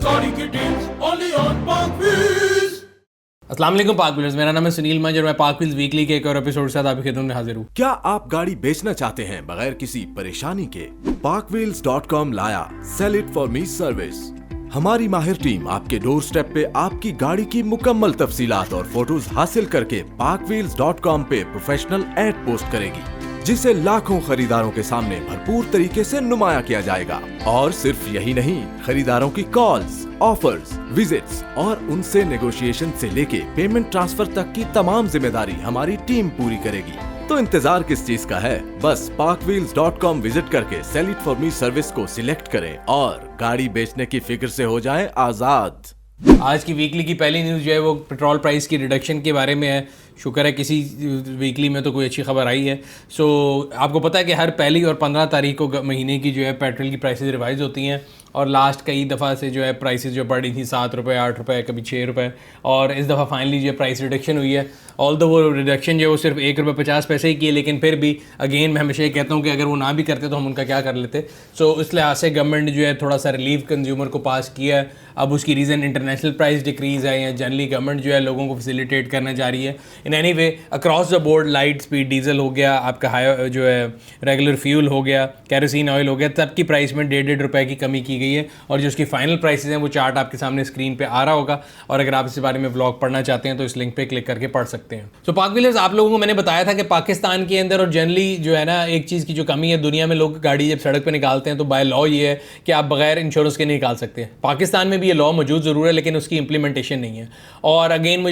गाड़ी की deals only on पाक व्हील्स। अस्सलाम वालेकुम पाक व्हील्स, मेरा नाम है सुनील मंज और मैं पाक व्हील्स वीकली के एक और एपिसोड के साथ आपकी खिदमत में हाजिर हूँ। क्या आप गाड़ी बेचना चाहते हैं बगैर किसी परेशानी के? parkwheels.com लाया sell it for me service. हमारी माहिर टीम आपके डोर स्टेप पे आपकी गाड़ी की मुकम्मल तफसीलात और फोटोज हासिल करके parkwheels.com पे प्रोफेशनल एड पोस्ट करेगी, जिसे लाखों खरीदारों के सामने भरपूर तरीके से नुमाया किया जाएगा। और सिर्फ यही नहीं, खरीदारों की कॉल्स, ऑफर्स, विजिट्स और उनसे नेगोशिएशन से लेके पेमेंट ट्रांसफर तक की तमाम जिम्मेदारी हमारी टीम पूरी करेगी। तो इंतजार किस चीज का है? बस parkwheels.com विजिट करके sell it for me service को सिलेक्ट करें और गाड़ी बेचने की फिक्र से हो जाएं आजाद। आज की वीकली की पहली न्यूज़ जो है वो पेट्रोल प्राइस की रिडक्शन के बारे में है। शुक्र है किसी वीकली में तो कोई अच्छी खबर आई है। आपको पता है कि हर पहली और 15 तारीख को महीने की जो है पेट्रोल की प्राइसेस रिवाइज होती हैं और लास्ट कई दफ़ा से जो है प्राइसेस जो बढ़ी थी 7 रुपये, 8 रुपये, कभी 6 रुपये, और इस दफ़ा फाइनली जो है प्राइस रिडक्शन हुई है। ऑल दो वो रिडक्शन जो है वो सिर्फ 1 रुपये 50 पैसे ही की है, लेकिन फिर भी अगेन मैं हमेशा ये कहता हूँ कि अगर वो ना भी करते तो हम उनका क्या कर लेते। इस लिहाज से गवर्नमेंट ने जो है थोड़ा सा रिलीफ कंज्यूमर को पास किया है। अब उसकी रीज़न इंटरनेशनल प्राइस डिक्रीज़ है या जनरली गवर्नमेंट जो है लोगों को फैसिलिटेट करना जा रही है। In any way across the board light speed diesel हो गया, आपका हाई जो है रेगुलर फ्यूल हो गया, कैरोसिन ऑयल हो गया, तब की प्राइस में 1.5 रुपये की कमी की गई है। और जो उसकी फाइनल प्राइसेस हैं वो चार्ट आपके सामने स्क्रीन पे आ रहा होगा, और अगर आप इस बारे में व्लॉग पढ़ना चाहते हैं तो इस लिंक पे क्लिक करके पढ़ सकते हैं। पाक व्हीलर्स, आप लोगों को मैंने बताया था कि पाकिस्तान के अंदर और जनरली जो है ना, एक चीज़ की जो कमी है, दुनिया में लोग गाड़ी जब सड़क पर निकालते हैं तो बाय लॉ ये है कि आप बगैर इंश्योरेंस के नहीं निकाल सकते। पाकिस्तान में भी ये लॉ मौजूद ज़रूर है, लेकिन उसकी इंप्लीमेंटेशन नहीं है। और अगेन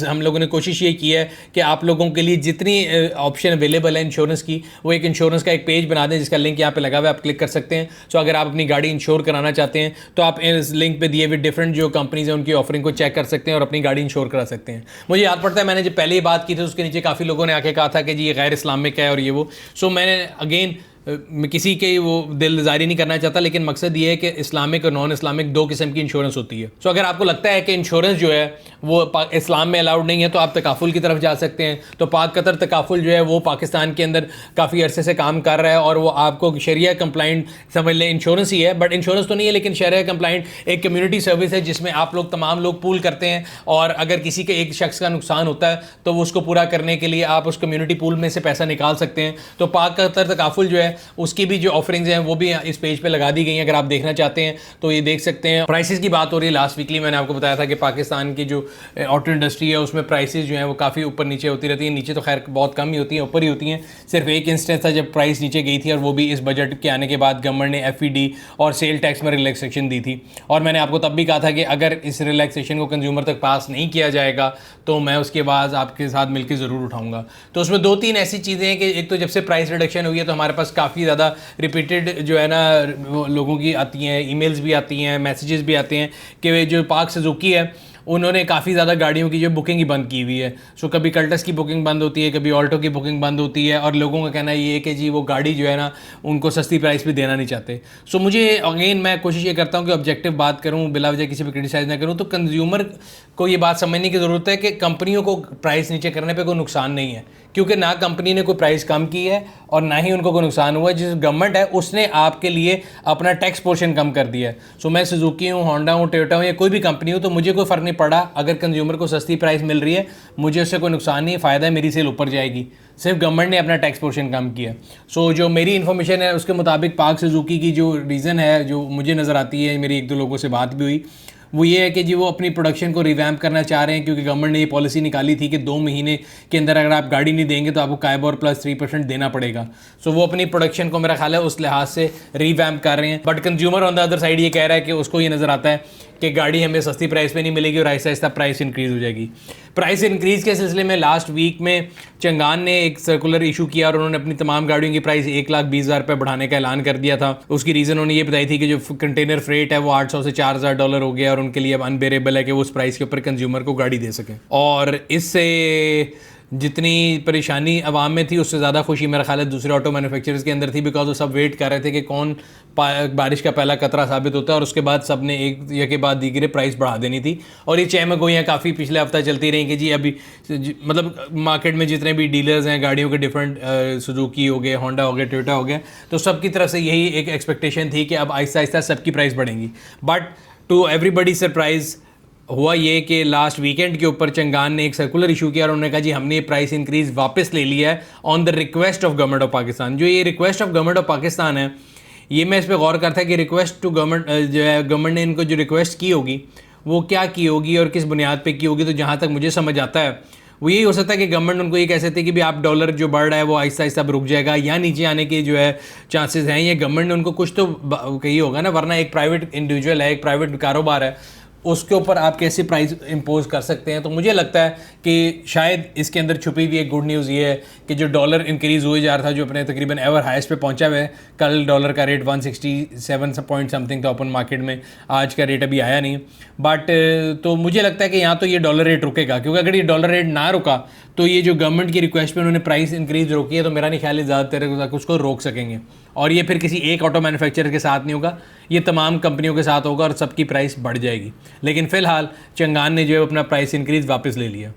हम लोगों ने कोशिश ये की है कि आप लोगों के लिए जितनी ऑप्शन अवेलेबल है इंश्योरेंस की, वो एक इंश्योरेंस का एक पेज बना दें जिसका लिंक यहाँ पे लगा हुआ है, आप क्लिक कर सकते हैं। अगर आप अपनी गाड़ी इंश्योर कराना चाहते हैं तो आप इस लिंक पे दिए हुए डिफरेंट जो कंपनीज हैं उनकी ऑफरिंग को चेक कर सकते हैं और अपनी गाड़ी इंश्योर करा सकते हैं। मुझे याद पड़ता है मैंने जब पहले ही बात की थी उसके नीचे काफ़ी लोगों ने आके कहा था कि जी ये गैर इस्लामिक है और ये वो। मैंने अगेन मैं किसी के वो दिल जारी नहीं करना चाहता, लेकिन मकसद ये है कि इस्लामिक और नॉन इस्लामिक दो किस्म की इंश्योरेंस होती है। अगर आपको लगता है कि इंश्योरेंस जो है वो इस्लाम में अलाउड नहीं है तो आप तकाफुल की तरफ जा सकते हैं। तो पाक कतर तकाफुल जो है वो पाकिस्तान के अंदर काफ़ी अरसे से काम कर रहा है और वो आपको शरिया कंप्लाइंट समझ लें, इंश्योरेंस ही है बट इंश्योरेंस तो नहीं है, लेकिन शरिया कंप्लाइंट एक कम्युनिटी सर्विस है जिसमें आप लोग तमाम लोग पूल करते हैं और अगर किसी के एक शख्स का नुकसान होता है तो वो उसको पूरा करने के लिए आप उस कम्युनिटी पूल में से पैसा निकाल सकते हैं। तो पाक कतर तकाफुल जो है उसकी भी जो ऑफरिंग्स हैं वो भी इस पेज पे लगा दी गई हैं। अगर आप देखना चाहते हैं तो ये देख सकते हैं। प्राइसेस की बात हो रही है, लास्ट वीकली मैंने आपको बताया था कि पाकिस्तान की जो ऑटो इंडस्ट्री है उसमें प्राइसेस जो हैं वो काफ़ी ऊपर नीचे होती रहती हैं। नीचे तो खैर बहुत कम ही होती हैं, ऊपर ही होती हैं। सिर्फ एक इंस्टेंस था जब प्राइस नीचे गई थी और वो भी इस बजट के आने के बाद गवर्नमेंट ने FED और सेल टैक्स में रिलैक्सेशन दी थी। और मैंने आपको तब भी कहा था कि अगर इस रिलैक्सेशन को कंज्यूमर तक पास नहीं किया जाएगा तो मैं उसके बाद आपके साथ मिलकर ज़रूर उठाऊँगा। तो उसमें 2-3 ऐसी चीज़ें हैं कि एक तो जब से प्राइस रिडक्शन हुई है तो हमारे पास काफ़ी ज़्यादा रिपीटेड जो है ना लोगों की आती हैं, ईमेल्स भी आती हैं, मैसेजेस भी आते हैं कि जो पाक सुजुकी है उन्होंने काफ़ी ज़्यादा गाड़ियों की जो बुकिंग ही बंद की हुई है। कभी कल्टस की बुकिंग बंद होती है, कभी ऑल्टो की बुकिंग बंद होती है और लोगों का कहना ये है कि जी वो गाड़ी जो है ना उनको सस्ती प्राइस पे देना नहीं चाहते। मुझे अगेन मैं कोशिश ये करता हूँ कि ऑब्जेक्टिव बात करूँ, बिला वजह किसी पर क्रिटिसाइज़ ना करूँ। तो कंज्यूमर को ये बात समझने की ज़रूरत है कि कंपनियों को प्राइस नीचे करने पर कोई नुकसान नहीं है, क्योंकि ना कंपनी ने कोई प्राइस कम की है और ना ही उनको कोई नुकसान हुआ है। जिस गवर्नमेंट है उसने आपके लिए अपना टैक्स पोर्शन कम कर दिया है। मैं सुजुकी हूँ, होंडा हूँ, टोयोटा हूँ या कोई भी कंपनी हो, तो मुझे कोई फ़र्क नहीं पड़ा। अगर कंज्यूमर को सस्ती प्राइस मिल रही है मुझे उससे कोई नुकसान नहीं, फ़ायदा है, मेरी सेल ऊपर जाएगी। सिर्फ गवर्नमेंट ने अपना टैक्स पोर्शन कम किया। जो मेरी इन्फॉर्मेशन है उसके मुताबिक पाक सुजुकी की जो रीज़न है जो मुझे नज़र आती है, मेरी 1-2 लोगों से बात भी हुई, वो ये है कि जी वो अपनी प्रोडक्शन को रिवैम्प करना चाह रहे हैं, क्योंकि गवर्नमेंट ने ये पॉलिसी निकाली थी कि 2 महीने के अंदर अगर आप गाड़ी नहीं देंगे तो आपको कायबोर प्लस 3% देना पड़ेगा। वो अपनी प्रोडक्शन को मेरा ख्याल है उस लिहाज से रिवैम्प कर रहे हैं। But consumer on the other side ये कह रहा है कि उसको ये नज़र आता है कि गाड़ी हमें सस्ती प्राइस पे नहीं मिलेगी और आहिस्ता आहिस्ता प्राइस इंक्रीज़ हो जाएगी। प्राइस इंक्रीज़ के सिलसिले में लास्ट वीक में चंगान ने एक सर्कुलर इशू किया और उन्होंने अपनी तमाम गाड़ियों की प्राइस 1,20,000 रुपये बढ़ाने का ऐलान कर दिया था। उसकी रीज़न उन्होंने ये बताई थी कि जो कंटेनर फ्रेट है वो 800 से $4,000 हो गया और उनके लिए अब अनबेरेबल है कि वो उस प्राइस के ऊपर कंज्यूमर को गाड़ी दे सकें। और इससे जितनी परेशानी आवाम में थी उससे ज़्यादा खुशी मेरा ख्याल है दूसरे ऑटो मैन्युफैक्चरर्स के अंदर थी, बिकॉज वो सब वेट कर रहे थे कि कौन बारिश का पहला कतरा साबित होता है, और उसके बाद सब ने एक या के बाद दीगरे प्राइस बढ़ा देनी थी। और ये चहमगोइयाँ काफ़ी पिछले हफ्ता चलती रही कि जी अभी मतलब मार्केट में जितने भी डीलर्स हैं गाड़ियों के डिफरेंट सुजुकी हो गए, होंडा हो गया, टोयोटा हो गया, तो सबकी तरफ से यही एक एक्सपेक्टेशन थी कि अब आहिस्ता आहिस्ता सबकी प्राइस बढ़ेंगी। बट टू एवरीबडी सरप्राइज हुआ ये कि लास्ट वीकेंड के ऊपर चंगान ने एक सर्कुलर इशू किया और उन्होंने कहा जी हमने ये प्राइस इंक्रीज़ वापस ले लिया है on the request of government of Pakistan. जो ये request of government of Pakistan है, ये मैं इस पर गौर करता कि रिक्वेस्ट टू गवर्नमेंट जो है, गवर्नमेंट ने इनको जो रिक्वेस्ट की होगी वो क्या की होगी और किस बुनियाद पे की होगी। तो जहाँ तक मुझे समझ आता है वो यही हो सकता है कि गवर्नमेंट उनको ये कह सकते हैं कि भी आप डॉलर जो बढ़ रहा है वो आहिस्ता आहिस्ता रुक जाएगा या नीचे आने के जो है चांसेस हैं। ये गवर्नमेंट ने उनको कुछ तो कही होगा ना, वरना एक प्राइवेट इंडिविजुअल है, एक प्राइवेट कारोबार है, उसके ऊपर आप कैसे प्राइस इम्पोज कर सकते हैं। तो मुझे लगता है कि शायद इसके अंदर छुपी हुई एक गुड न्यूज़ ये है कि जो डॉलर इंक्रीज़ हुए जा रहा था, जो अपने तकरीबन एवर हाईएस्ट पे पहुंचा हुआ है, कल डॉलर का रेट 167 पॉइंट समथिंग था ओपन मार्केट में, आज का रेट अभी आया नहीं। बट तो मुझे लगता है कि यहाँ तो ये डॉलर रेट रुकेगा, क्योंकि अगर ये डॉलर रेट ना रुका तो ये जो गवर्नमेंट की रिक्वेस्ट पे उन्होंने प्राइस इंक्रीज़ रोकी है, तो मेरा नहीं ख्याल है ज़्यादातर तक उसको रोक सकेंगे। और ये फिर किसी एक ऑटो मैन्युफैक्चरर के साथ नहीं होगा, ये तमाम कंपनियों के साथ होगा और सबकी प्राइस बढ़ जाएगी। लेकिन फ़िलहाल चंगान ने जो है अपना प्राइस इंक्रीज़ वापस ले लिया।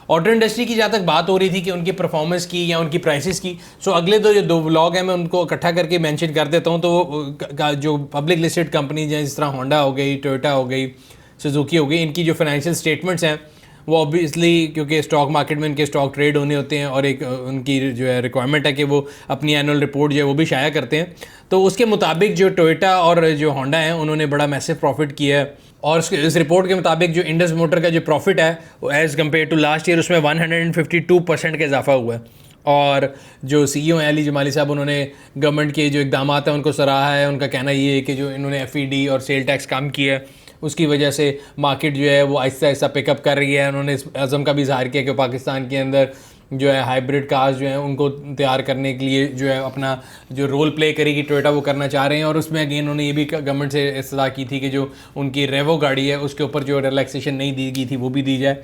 ऑटो इंडस्ट्री की जहाँ तक बात हो रही थी कि उनकी परफॉर्मेंस की या उनकी प्राइसेस की, सो अगले दो व्लॉग हैं मैं उनको इकट्ठा करके मेंशन कर देता हूँ। तो जो पब्लिक लिस्टेड कंपनीज हैं जिस तरह होंडा हो गई, टोयोटा हो गई, सुजुकी हो गई, इनकी जो फाइनेंशियल स्टेटमेंट्स हैं वो ऑब्वियसली क्योंकि स्टॉक मार्केट में इनके स्टॉक ट्रेड होने होते हैं और एक उनकी जो है रिक्वायरमेंट है कि वो अपनी एनुअल रिपोर्ट जो है वो भी शाया करते हैं। तो उसके मुताबिक जो टोयोटा और जो होंडा है उन्होंने बड़ा मैसिव प्रॉफिट किया है और इस रिपोर्ट के मुताबिक जो इंडस मोटर का जो प्रॉफिट है वो as compare to last year उसमें 152% का इजाफा हुआ है। और जो CEO हैं अली जमाली साहब, उन्होंने गवर्नमेंट के जो इक़दाम हैं उनको सराहा है। उनका कहना ये है कि जो इन्होंने FED और सेल टैक्स कम किया है उसकी वजह से मार्केट जो है वो आहिस्ता आहिस्ता पिकअप कर रही है। उन्होंने इस अज़म का भी इज़हार किया कि पाकिस्तान के अंदर जो है हाइब्रिड कार्स जो हैं उनको तैयार करने के लिए जो है अपना जो रोल प्ले करेगी टोयोटा वो करना चाह रहे हैं। और उसमें अगेन उन्होंने ये भी गवर्नमेंट से इस्तदा की थी कि जो उनकी रेवो गाड़ी है उसके ऊपर जो रिलैक्सेशन नहीं दी गई थी वो भी दी जाए।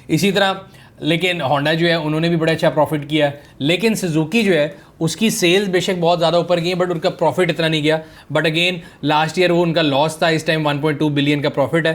इसी तरह लेकिन होंडा जो है उन्होंने भी बड़ा अच्छा प्रॉफिट किया है। लेकिन सुजुकी जो है उसकी सेल्स बेशक बहुत ज़्यादा ऊपर गई है बट उनका प्रॉफिट इतना नहीं गया। बट अगेन लास्ट ईयर वो उनका लॉस था, इस टाइम 1.2 बिलियन का प्रॉफिट है।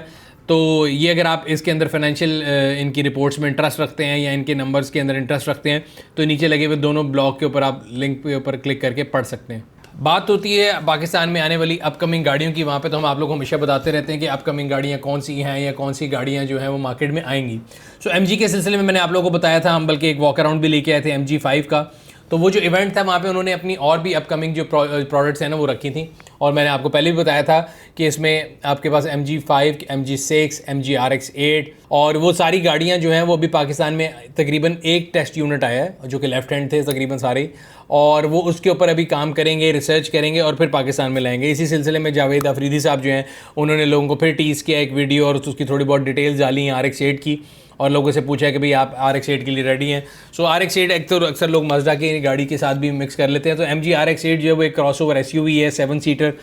तो ये अगर आप इसके अंदर फाइनेंशियल इनकी रिपोर्ट्स में इंटरेस्ट रखते हैं या इनके नंबर्स के अंदर इंटरेस्ट रखते हैं तो नीचे लगे हुए दोनों ब्लॉग के ऊपर आप लिंक के ऊपर क्लिक करके पढ़ सकते हैं। बात होती है पाकिस्तान में आने वाली अपकमिंग गाड़ियों की, वहाँ पे तो हम आप लोगों को हमेशा बताते रहते हैं कि अपकमिंग गाड़ियाँ कौन सी हैं या कौन सी गाड़ियाँ जो हैं वो मार्केट में आएंगी। सो MG के सिलसिले में मैंने आप लोगों को बताया था, हम बल्कि एक वॉक अराउंड भी लेके आए थे MG5 का। तो वो जो इवेंट था वहाँ पे उन्होंने अपनी और भी अपकमिंग जो प्रोडक्ट्स हैं ना वो रखी थी और मैंने आपको पहले भी बताया था कि इसमें आपके पास MG5, MG6, MG RX8 और वो सारी गाड़ियाँ जो हैं वो अभी पाकिस्तान में तकरीबन एक टेस्ट यूनिट आया है जो कि लेफ्ट हैंड थे तकरीबन सारे, और वो उसके ऊपर अभी काम करेंगे, रिसर्च करेंगे और फिर पाकिस्तान में लाएंगे। इसी सिलसिले में जावेद अफरीदी साहब जो हैं उन्होंने लोगों को फिर टीज़ किया एक वीडियो और उसकी थोड़ी बहुत डिटेल्स डाली हैं RX8 की और लोगों से पूछा है कि भाई आप RX8 के लिए रेडी हैं। सो RX8 एक तो अक्सर लोग मज़दा की गाड़ी के साथ भी मिक्स कर लेते हैं। तो MG RX8 जो है वो एक क्रॉसओवर SUV है 7 सीटर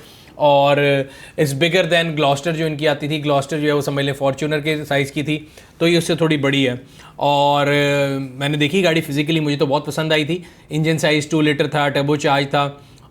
और इस बिगर दैन ग्लॉस्टर जो इनकी आती थी। ग्लॉस्टर जो है वो समझ लें फॉर्च्यूनर के साइज़ की थी, तो ये उससे थोड़ी बड़ी है। और मैंने देखी गाड़ी फिज़िकली, मुझे तो बहुत पसंद आई थी। इंजन साइज़ 2 लीटर था, टर्बो चार्ज था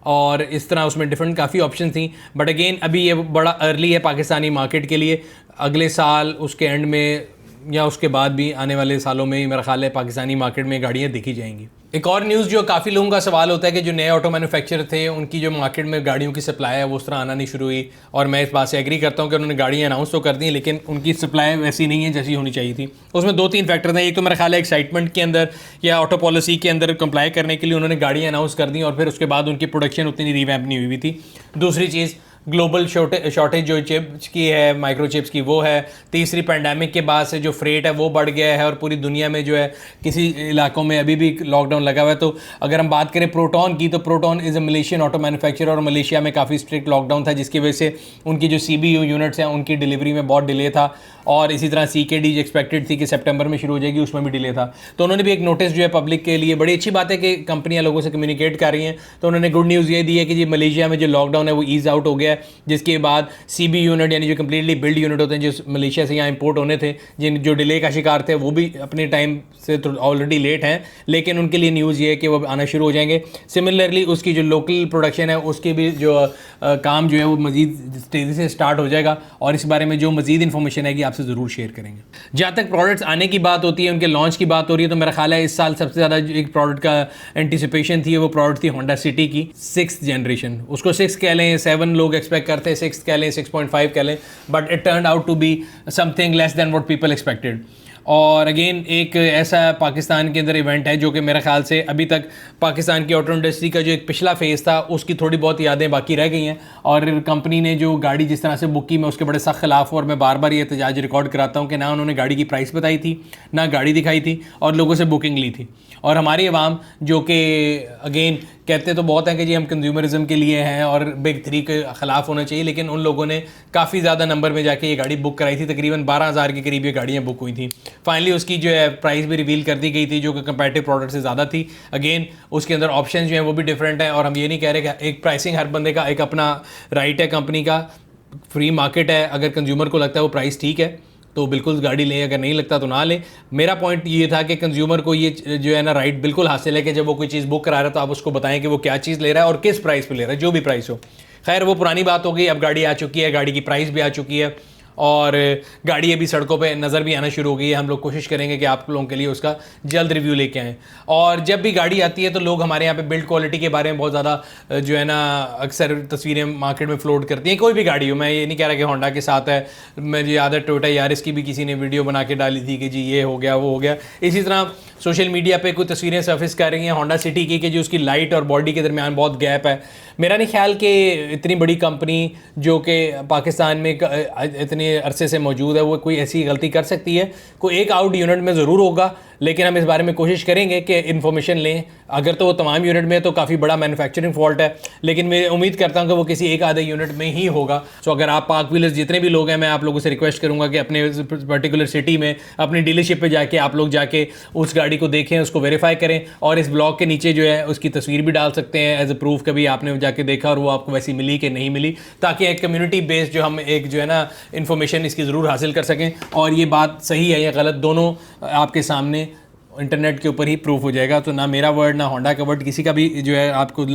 और इस तरह उसमें डिफरेंट काफ़ी ऑप्शन थी। बट अगेन अभी ये बड़ा अर्ली है पाकिस्तानी मार्केट के लिए। अगले साल उसके एंड में या उसके बाद भी आने वाले सालों में मेरा ख्याल है पाकिस्तानी मार्केट में गाड़ियाँ देखी जाएंगी। एक और न्यूज़ जो काफ़ी लोगों का सवाल होता है कि जो नए ऑटो मैन्युफैक्चरर थे उनकी जो मार्केट में गाड़ियों की सप्लाई है वो उस तरह आना नहीं शुरू हुई, और मैं इस बात से एग्री करता हूँ कि उन्होंने गाड़ियाँ अनाउंस तो कर दी लेकिन उनकी सप्लाई वैसी नहीं है जैसी होनी चाहिए थी। उसमें 2-3 फैक्टर थे। एक तो मेरा ख्याल है एक्साइटमेंट के अंदर या ऑटो पॉलिसी के अंदर कंप्लाई करने के लिए उन्होंने गाड़ियाँ अनाउंस कर दी और फिर उसके बाद उनकी प्रोडक्शन उतनी रिवैम्प नहीं हुई थी। दूसरी चीज़ ग्लोबल शॉर्टेज जो चिप्स की है, माइक्रो चिप्स की, वो है। तीसरी पैंडेमिक के बाद से जो फ्रेट है वो बढ़ गया है और पूरी दुनिया में जो है किसी इलाकों में अभी भी लॉकडाउन लगा हुआ है। तो अगर हम बात करें प्रोटॉन की, तो proton is a Malaysian auto manufacturer और मलेशिया में काफ़ी स्ट्रिक्ट लॉकडाउन था जिसकी वजह से उनकी जो CBU यूनिट्स हैं उनकी डिलीवरी में बहुत डिले था। और इसी तरह CKD जो एक्सपेक्टेड थी कि सितंबर में शुरू हो जाएगी, उसमें भी डिले था। तो उन्होंने भी एक नोटिस जो है पब्लिक के लिए, बड़ी अच्छी बात है कि कंपनियां लोगों से कम्युनिकेट कर रही हैं। तो उन्होंने गुड न्यूज़ ये दी है कि जी मलेशिया में जो लॉकडाउन है वो ईज़ आउट हो गया है, जिसके बाद CB यूनिट यानी जो कम्प्लीटली बिल्ड यूनिट होते हैं जो मलेशिया से यहाँ इंपोर्ट होने थे, जिन जो डिले का शिकार थे वो भी अपने टाइम से ऑलरेडी लेट हैं, लेकिन उनके लिए न्यूज़ ये है कि वो आना शुरू हो जाएंगे। सिमिलरली उसकी जो लोकल प्रोडक्शन है उसकी भी जो काम जो है वो मज़ीद तेज़ी से स्टार्ट हो जाएगा। और इस बारे में जो मज़ीद इन्फॉर्मेशन है कि आपसे आपसे ज़रूर शेयर करेंगे। जहाँ तक प्रोडक्ट्स आने की बात होती है, उनके लॉन्च की बात हो रही है, तो मेरा ख्याल है इस साल सबसे ज़्यादा एक प्रोडक्ट का एंटिसिपेशन थी, वो प्रोडक्ट थी होंडा सिटी की 6th जनरेशन। उसको 6 कह लें, 7 लोग एक्सपेक्ट करते हैं, 6 कह लें, 6.5 कह लें, but it turn out to be something less than what people expected. और अगेन एक ऐसा पाकिस्तान के अंदर इवेंट है जो कि मेरे ख्याल से अभी तक पाकिस्तान की ऑटो इंडस्ट्री का जो एक पिछला फेज़ था उसकी थोड़ी बहुत यादें बाकी रह गई हैं। और कंपनी ने जो गाड़ी जिस तरह से बुक की, मैं उसके बड़े सख्त खिलाफ हूँ और मैं बार बार ये एहतजाज रिकॉर्ड कराता हूँ कि ना उन्होंने गाड़ी की प्राइस बताई थी, ना गाड़ी दिखाई थी, और लोगों से बुकिंग ली थी। और हमारी आवाम जो कि अगेन कहते तो बहुत हैं कि जी हम कंज्यूमरिज्म के लिए हैं और बिग 3 के ख़िलाफ़ होना चाहिए, लेकिन उन लोगों ने काफ़ी ज़्यादा नंबर में जाके ये गाड़ी बुक कराई थी। तकरीबन 12,000 के करीब ये गाड़ियाँ बुक हुई थी। फाइनली उसकी जो है प्राइस भी रिवील कर दी गई थी जो कि कंपैरेटिव प्रोडक्ट से ज़्यादा थी। अगेन उसके अंदर ऑप्शन जो हैं वो भी डिफरेंट हैं, और हम ये नहीं कह रहे कि एक प्राइसिंग हर बंदे का एक अपना राइट है, कंपनी का फ्री मार्केट है। अगर कंज्यूमर को लगता है वो प्राइस ठीक है तो बिल्कुल गाड़ी लें, अगर नहीं लगता तो ना लें। मेरा पॉइंट ये था कि कंज्यूमर को ये जो है ना राइट बिल्कुल हासिल है कि जब वो कोई चीज़ बुक करा रहा है तो आप उसको बताएं कि वो क्या चीज़ ले रहा है और किस प्राइस पे ले रहा है, जो भी प्राइस हो। खैर वो पुरानी बात हो गई, अब गाड़ी आ चुकी है, गाड़ी की प्राइस भी आ चुकी है और गाड़ी अभी सड़कों पे नज़र भी आना शुरू हो गई है। हम लोग कोशिश करेंगे कि आप लोगों के लिए उसका जल्द रिव्यू लेके आएँ। और जब भी गाड़ी आती है तो लोग हमारे यहाँ पे बिल्ड क्वालिटी के बारे में बहुत ज़्यादा जो है ना अक्सर तस्वीरें मार्केट में फ्लोट करती हैं। कोई भी गाड़ी हो, मैं ये नहीं कह रहा कि होंडा के साथ है, मेरी आदत टोयोटा यारिस की भी किसी ने वीडियो बना के डाली थी कि जी ये हो गया वो हो गया। इसी तरह सोशल मीडिया पे कुछ तस्वीरें सर्फिस कर रही हैं होंडा सिटी की कि जो उसकी लाइट और बॉडी के दरमियान बहुत गैप है। मेरा नहीं ख्याल कि इतनी बड़ी कंपनी जो कि पाकिस्तान में इतने अरसे से मौजूद है वो कोई ऐसी गलती कर सकती है। कोई एक आउट यूनिट में ज़रूर होगा, लेकिन हम इस बारे में कोशिश करेंगे कि इन्फॉर्मेशन लें। अगर तो वो तमाम यूनिट में तो काफ़ी बड़ा मैन्युफैक्चरिंग फॉल्ट है, लेकिन मैं उम्मीद करता हूँ कि वो किसी एक आधे यूनिट में ही होगा। सो अगर आप पाक व्हीलर्स जितने भी लोग हैं, मैं आप लोगों से रिक्वेस्ट करूँगा कि अपने पर्टिकुलर सिटी में अपनी डीलरशिप पे जाके आप लोग जाके उस गाड़ी को देखें, उसको वेरीफाई करें, और इस ब्लॉग के नीचे जो है उसकी तस्वीर भी डाल सकते हैं एज ए प्रूफ कभी आपने जाके देखा और वो आपको वैसी मिली कि नहीं मिली, ताकि एक कम्युनिटी बेस्ड जो हम एक जो है ना इन्फॉर्मेशन इसकी ज़रूर हासिल कर सकें। और ये बात सही है या गलत दोनों आपके सामने इंटरनेट के ऊपर ही प्रूफ हो जाएगा। तो ना मेरा वर्ड ना होंडा का वर्ड किसी का भी जो है आपको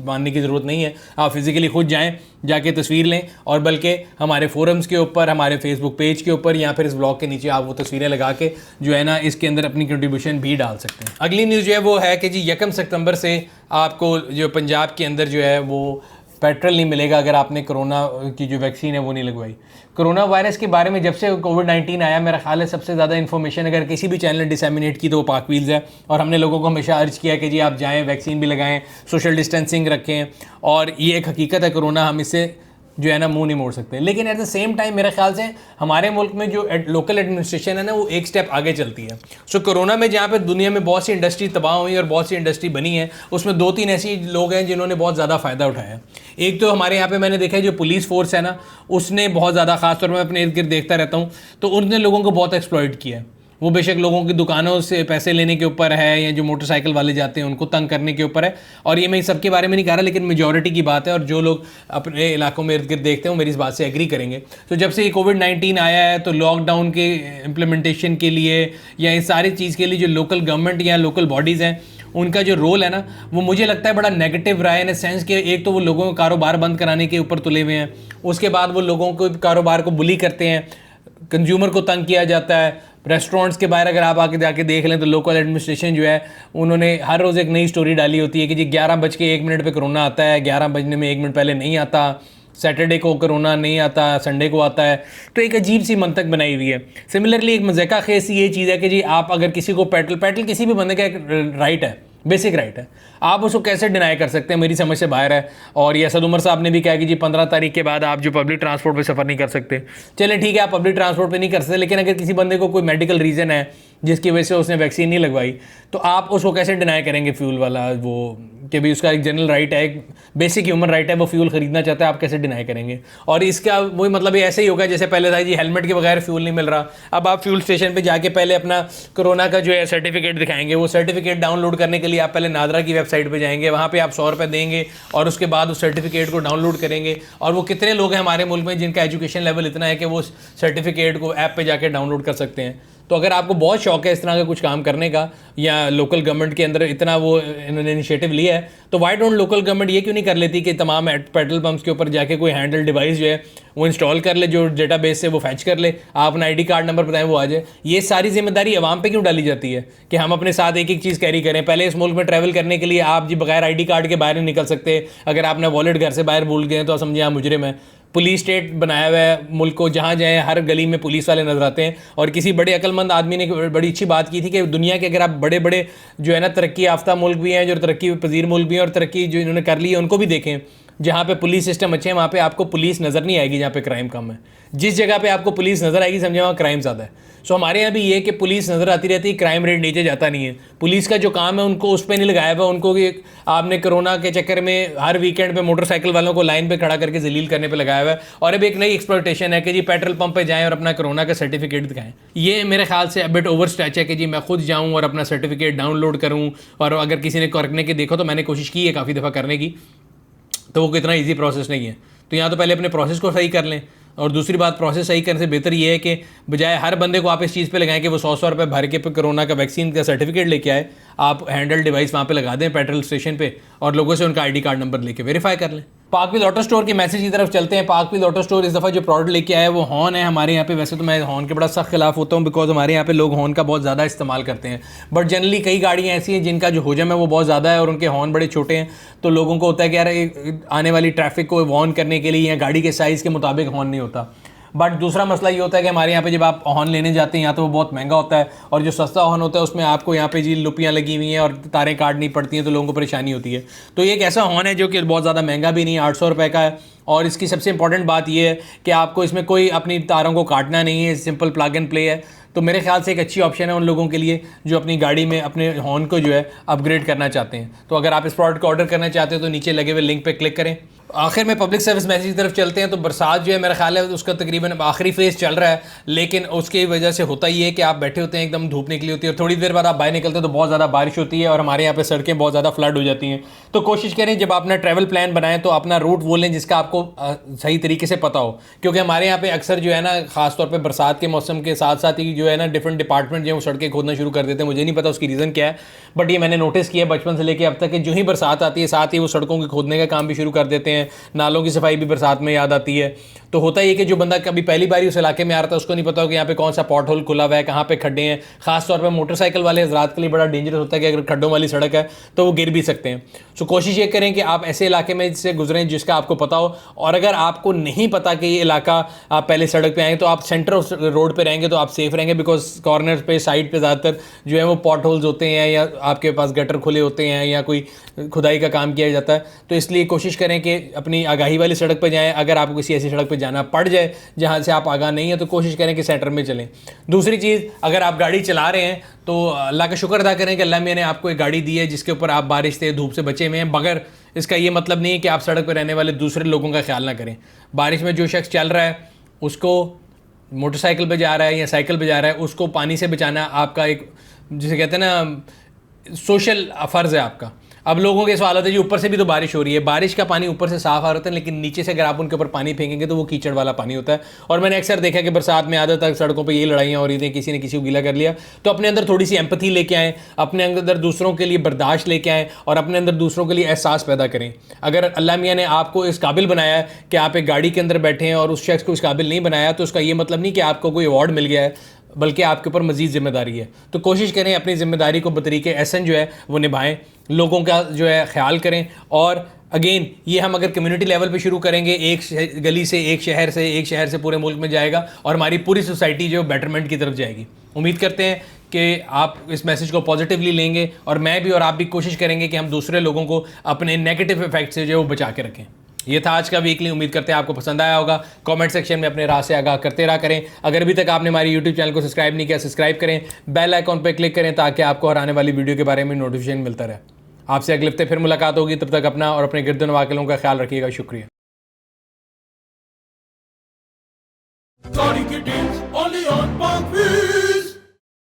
मानने की ज़रूरत नहीं है। आप फिज़िकली खुद जाएं, जाके तस्वीर लें, और बल्कि हमारे फोरम्स के ऊपर, हमारे फेसबुक पेज के ऊपर या फिर इस ब्लॉग के नीचे आप वो तस्वीरें लगा के जो है ना इसके अंदर अपनी कंट्रीब्यूशन भी डाल सकते हैं। अगली न्यूज़ जो है वो है कि जी 1 सितंबर से आपको जो पंजाब के अंदर जो है वो पेट्रोल नहीं मिलेगा अगर आपने कोरोना की जो वैक्सीन है वो नहीं लगवाई। कोरोना वायरस के बारे में जब से कोविड-19 आया, मेरा ख्याल है सबसे ज़्यादा इन्फॉर्मेशन अगर किसी भी चैनल ने डिसैमिनेट की तो वो पाक व्हील्स है। और हमने लोगों को हमेशा अर्ज किया कि जी आप जाएं, वैक्सीन भी लगाएं, सोशल डिस्टेंसिंग रखें, और ये एक हकीकत है कोरोना, हम इससे जो है ना मुंह नहीं मोड़ सकते। लेकिन एट द सेम टाइम मेरे ख्याल से हमारे मुल्क में जो लोकल एडमिनिस्ट्रेशन है ना वो एक स्टेप आगे चलती है। सो कोरोना में जहाँ पे दुनिया में बहुत सी इंडस्ट्री तबाह हुई और बहुत सी इंडस्ट्री बनी है, उसमें 2-3 ऐसी लोग हैं जिन्होंने बहुत ज़्यादा फ़ायदा उठाया। एक तो हमारे यहाँ पे मैंने देखा है जो पुलिस फोर्स है ना, उसने बहुत ज़्यादा, ख़ासतौर पर मैं अपने इर्द गिर्द देखता रहता हूँ, तो उनने लोगों को बहुत एक्सप्लॉइट किया है। वो बेशक लोगों की दुकानों से पैसे लेने के ऊपर है या जो मोटरसाइकिल वाले जाते हैं उनको तंग करने के ऊपर है, और ये मैं सबके बारे में नहीं कह रहा, लेकिन मेजॉरिटी की बात है। और जो लोग अपने इलाकों में इर्द गिर्द देखते हैं वो मेरी इस बात से एग्री करेंगे। तो जब से ये कोविड-19 आया है तो लॉकडाउन के इम्प्लीमेंटेशन के लिए या इस सारी चीज़ के लिए जो लोकल गवर्नमेंट या लोकल बॉडीज़ हैं उनका जो रोल है ना वो मुझे लगता है बड़ा नेगेटिव रहा है, इन सेंस कि एक तो वो लोगों को कारोबार बंद कराने के ऊपर तुले हुए हैं, उसके बाद वो लोगों को कारोबार को बुली करते हैं, कंज्यूमर को तंग किया जाता है। रेस्टोरेंट्स के बाहर अगर आप आके जाके देख लें तो लोकल एडमिनिस्ट्रेशन जो है उन्होंने हर रोज़ एक नई स्टोरी डाली होती है कि जी 11:01 पे कोरोना आता है, 11 बजने में 1 मिनट पहले नहीं आता, सैटरडे को कोरोना नहीं आता, संडे को आता है। तो एक अजीब सी मंतक बनाई हुई है। सिमिलरली एक मज़ाक़ा खेस ये चीज़ है कि जी आप अगर किसी को पेट्रोल किसी भी बंदे का एक राइट है, बेसिक राइट है, आप उसको कैसे डिनाई कर सकते हैं, मेरी समझ से बाहर है। और ये असद उमर साहब ने भी कहा कि जी 15 तारीख के बाद आप जो पब्लिक ट्रांसपोर्ट पे सफ़र नहीं कर सकते। चले ठीक है, आप पब्लिक ट्रांसपोर्ट पे नहीं कर सकते, लेकिन अगर किसी बंदे को कोई मेडिकल रीज़न है जिसकी वजह से उसने वैक्सीन नहीं लगवाई तो आप उसको कैसे डिनाई करेंगे फ्यूल वाला, वो कि भी उसका एक जनरल राइट है, एक बेसिक ह्यूमन राइट है, वो फ्यूल खरीदना चाहता है, आप कैसे डिनाई करेंगे। और इसका वही मतलब ये ऐसे ही होगा जैसे पहले था जी हेलमेट के बगैर फ्यूल नहीं मिल रहा, अब आप फ्यूल स्टेशन पे जाके पहले अपना कोरोना का जो है सर्टिफिकेट दिखाएंगे। वो सर्टिफिकेट डाउनलोड करने के लिए आप पहले नादरा की वेबसाइट पे जाएंगे, वहाँ पे आप 100 रुपये देंगे और उसके बाद उस सर्टिफिकेट को डाउनलोड करेंगे। और वो कितने लोग हैं हमारे मुल्क में जिनका एजुकेशन लेवल इतना है कि वो सर्टिफिकेट को ऐप पे जाके डाउनलोड कर सकते हैं। तो अगर आपको बहुत शौक है इस तरह का कुछ काम करने का, या लोकल गवर्नमेंट के अंदर इतना वो इन्होंने इनिशिएटिव लिया है, तो वाई डोंट लोकल गवर्नमेंट ये क्यों नहीं कर लेती कि तमाम पेट्रोल पंप्स के ऊपर जाके कोई हैंडल डिवाइस जो है वो इंस्टॉल कर ले, जो डेटाबेस से वो फैच कर ले, आप अपना ID कार्ड नंबर बताएं वो आ जाए। ये सारी जिम्मेदारी आवाम पे क्यों डाली जाती है कि हम अपने साथ एक एक चीज़ कैरी करें? पहले इस मुल्क में ट्रैवल करने के लिए आप जी बगैर ID कार्ड के बाहर नहीं निकल सकते। अगर आपने वॉलेट घर से बाहर भूल गए तो समझिए आप मुजरिम हैं। पुलिस स्टेट बनाया हुआ है मुल्क को, जहाँ जाए हर गली में पुलिस वाले नजर आते हैं। और किसी बड़े अक्लमंद आदमी ने बड़ी अच्छी बात की थी कि दुनिया के अगर आप बड़े बड़े जो है ना तरक्की याफ्ता मुल्क भी हैं, जो तरक्की पजीर मुल्क भी हैं, और तरक्की जो इन्होंने कर ली है उनको भी देखें, जहाँ पे पुलिस सिस्टम अच्छे हैं वहाँ पे आपको पुलिस नज़र नहीं आएगी जहाँ पे क्राइम कम है। जिस जगह पे आपको पुलिस नज़र आएगी समझे वहाँ क्राइम ज़्यादा है। सो हमारे यहाँ भी ये कि पुलिस नज़र आती रहती है, क्राइम रेट नीचे जाता नहीं है। पुलिस का जो काम है उनको उस पर नहीं लगाया हुआ, उनको कि आपने कोरोना के चक्कर में हर वीकेंड पे मोटरसाइकिल वालों को लाइन पे खड़ा करके जलील करने पे लगाया हुआ है। और अब एक नई एक्सप्लॉयटेशन है कि जी पेट्रोल पंप पे जाएं और अपना कोरोना का सर्टिफिकेट दिखाएं। ये मेरे ख्याल से बिट ओवर स्ट्रेच है कि जी मैं खुद जाऊँ और अपना सर्टिफिकेट डाउनलोड करूँ, और अगर किसी ने करने के देखो तो मैंने कोशिश की है काफ़ी दफ़ा करने की, तो वो कितना ईजी प्रोसेस नहीं है। तो यहाँ तो पहले अपने प्रोसेस को सही कर लें, और दूसरी बात प्रोसेस सही करने से बेहतर ये है कि बजाय हर बंदे को आप इस चीज़ पे लगाएं कि वो 100 रुपये भर के कोरोना का वैक्सीन का सर्टिफिकेट लेके आए, आप हैंडल डिवाइस वहाँ पे लगा दें पेट्रोल स्टेशन पे, और लोगों से उनका ID कार्ड नंबर लेके वेरीफाई कर लें। पाकविल ऑटो स्टोर के मैसेज की तरफ चलते हैं। पाकविल ऑटो स्टोर इस दफ़ा जो प्रोडक्ट लेके आया है वो हॉर्न है। हमारे यहाँ पे वैसे तो मैं हॉर्न के बड़ा सख्त खिलाफ होता हूँ, बिकॉज हमारे यहाँ पे लोग हॉर्न का बहुत ज़्यादा इस्तेमाल करते हैं। बट जनरली कई गाड़ियाँ ऐसी हैं जिनका जो होजम है वो बहुत ज़्यादा है और उनके हॉर्न बड़े छोटे हैं, तो लोगों को होता है कि यार आने वाली ट्रैफिक को वार्न करने के लिए या गाड़ी के साइज़ के मुताबिक हॉर्न नहीं होता। बट दूसरा मसला ये होता है कि हमारे यहाँ पे जब आप हॉर्न लेने जाते हैं या तो वो बहुत महंगा होता है, और जो सस्ता हॉर्न होता है उसमें आपको यहाँ पे जी लुपियाँ लगी हुई हैं और तारें काटनी पड़ती हैं, तो लोगों को परेशानी होती है। तो ये एक ऐसा हॉर्न है जो कि बहुत ज़्यादा महंगा भी नहीं है, 800 रुपये का है। और इसकी सबसे इंपॉर्टेंट बात ये है कि आपको इसमें कोई अपनी तारों को काटना नहीं है, सिंपल प्लग एंड प्ले है। तो मेरे ख्याल से एक अच्छी ऑप्शन है उन लोगों के लिए जो अपनी गाड़ी में अपने हॉर्न को जो है अपग्रेड करना चाहते हैं। तो अगर आप इस प्रोडक्ट को ऑर्डर करना चाहते हो तो नीचे लगे हुए लिंक पे क्लिक करें। आखिर में पब्लिक सर्विस मैसेज की तरफ चलते हैं। तो बरसात जो है मेरा ख्याल है उसका तकरीबन आखिरी फेज़ चल रहा है, लेकिन उसकी वजह से होता ही है कि आप बैठे होते हैं, एकदम धूप निकली होती है, और थोड़ी देर बाद आप बाहर निकलते हैं तो बहुत ज़्यादा बारिश होती है और हमारे यहाँ पे सड़कें बहुत ज़्यादा फ्लड हो जाती हैं। तो कोशिश करें जब अपना ट्रैवल प्लान बनाएं तो अपना रूट वो लें जिसका आपको सही तरीके से पता हो, क्योंकि हमारे यहाँ पे अक्सर जो है ना ख़ासतौर पर बरसात के मौसम के साथ साथ ही जो है ना डिफरेंट डिपार्टमेंट जो है वो सड़कें खोदना शुरू कर देते हैं। मुझे नहीं पता उसकी रीज़न क्या है, बट ये मैंने नोटिस किया बचपन से लेकर अब तक कि जो ही बरसात आती है साथ ही वो सड़कों के खोदने का काम भी शुरू कर देते हैं। नालों की सफाई भी बरसात में याद आती है। तो होता ही है कि जो बंदा कभी पहली बार उस इलाके में आ रहा था उसको नहीं पता हो कि यहाँ पे कौन सा पॉट होल खुला हुआ है, कहाँ पे खड्डे हैं। खासतौर पे मोटरसाइकिल वाले हजरात के लिए बड़ा डेंजरस होता है कि अगर खड्डों वाली सड़क है तो वो गिर भी सकते हैं। सो कोशिश ये करें कि आप ऐसे इलाके में से गुजरें जिसका आपको पता हो, और अगर आपको नहीं पता कि ये इलाका आप पहले सड़क पर आएँ तो आप सेंटर ऑफ रोड पर रहेंगे तो आप सेफ रहेंगे, बिकॉज कॉर्नर पे साइड पर ज़्यादातर जो है वो पॉट होल्स होते हैं या आपके पास गटर खुले होते हैं या कोई खुदाई का काम किया जाता है। तो इसलिए कोशिश करें कि अपनी आगाही वाली सड़क पर जाएं। अगर आपको किसी ऐसी सड़क पर जाना पड़ जाए जहां से आप आगाह नहीं है तो कोशिश करें कि सेंटर में चलें। दूसरी चीज़, अगर आप गाड़ी चला रहे हैं तो अल्लाह का शुक्र अदा करें कि अल्लाह ने आपको एक गाड़ी दी है जिसके ऊपर आप बारिश से धूप से बचे हुए हैं। मगर इसका ये मतलब नहीं है कि आप सड़क पर रहने वाले दूसरे लोगों का ख्याल ना करें। बारिश में जो शख्स चल रहा है उसको, मोटरसाइकिल पर जा रहा है या साइकिल पर जा रहा है, उसको पानी से बचाना आपका एक, जिसे कहते हैं ना, सोशल फ़र्ज़ है आपका। अब लोगों के सवाल होते हैं जी ऊपर से भी तो बारिश हो रही है, बारिश का पानी ऊपर से साफ आ रहा है लेकिन नीचे से अगर आप उनके ऊपर पानी फेंकेंगे तो वो कीचड़ वाला पानी होता है। और मैंने अक्सर देखा कि बरसात में आदत तक सड़कों पे ये लड़ाइयाँ हो रही थी, किसी ने किसी को गीला कर लिया। तो अपने अंदर थोड़ी सी एम्पैथी लेके आएँ, अपने अंदर दूसरों के लिए बर्दाश्त लेके आएँ और अपने अंदर दूसरों के लिए एहसास पैदा करें। अगर अल्लाह मियाँ ने आपको इस काबिल बनाया है कि आप एक गाड़ी के अंदर बैठे हैं और उस शख्स को इस काबिल नहीं बनाया, तो उसका ये मतलब नहीं कि आपको कोई अवार्ड मिल गया है, बल्कि आपके ऊपर मज़ीद जिम्मेदारी है। तो कोशिश करें अपनी ज़िम्मेदारी को बतरीके एहसन जो है वो निभाएं, लोगों का जो है ख्याल करें। और अगेन ये हम अगर कम्युनिटी लेवल पे शुरू करेंगे, एक गली से, एक शहर से पूरे मुल्क में जाएगा और हमारी पूरी सोसाइटी जो बेटरमेंट की तरफ जाएगी। उम्मीद करते हैं कि आप इस मैसेज को पॉजिटिवली लेंगे और मैं भी और आप भी कोशिश करेंगे कि हम दूसरे लोगों को अपने नेगेटिव इफेक्ट से जो है वो बचा के रखें। ये था आज का वीकली। उम्मीद करते हैं आपको पसंद आया होगा। कमेंट सेक्शन में अपने राय से आगाह करते रहा करें। अगर अभी तक आपने हमारी यूट्यूब चैनल को सब्सक्राइब नहीं किया, सब्सक्राइब करें, बेल आइकॉन पर क्लिक करें ताकि आपको हर आने वाली वीडियो के बारे में नोटिफिकेशन मिलता रहे। आपसे अगले हफ्ते फिर मुलाकात होगी, तब तक अपना और अपने गिरदन वाकिलों का ख्याल रखिएगा। शुक्रिया। गाड़ी की डील्स only on Parkville।